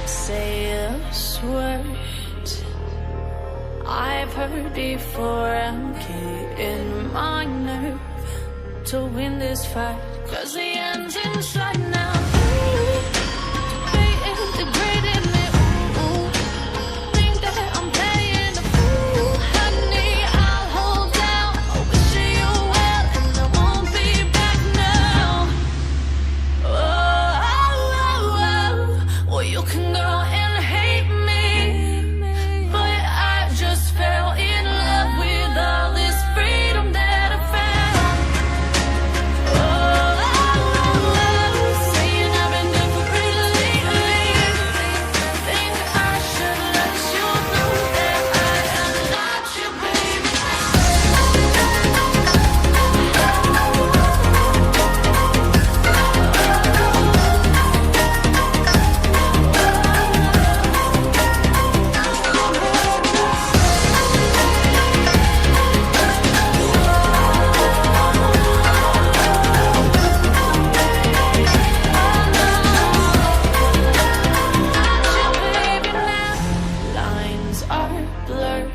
Say a word I've heard before. I'm getting my nerve to win this fight, 'cause the end's inside now. Ooh, debating, degrading me. Ooh, think that I'm playing a fool. Honey, I'll hold down. I wish you well, and I won't be back now. Oh, oh, oh, oh. Well, you can go and hate me, but I just fell in love with all this freedom that I found. Oh, oh, oh, saying I've been different lately. Think I should let you know that I am not your baby. Lines are blurred.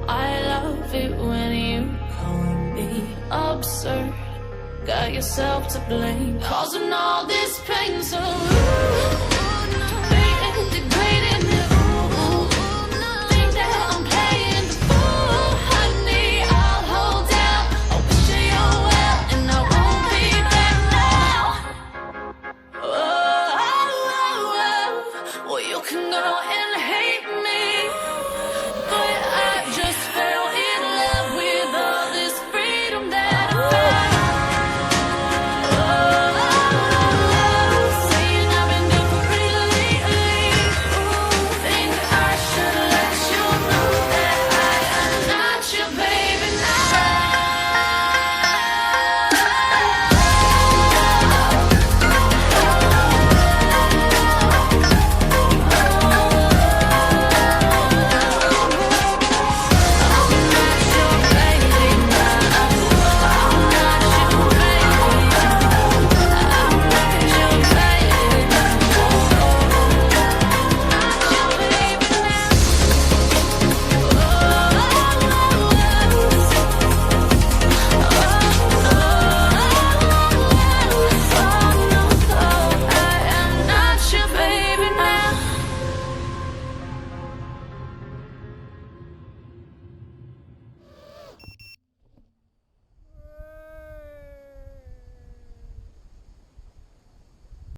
I love it when you call me absurd. Got yourself to blame, causing all this pain. So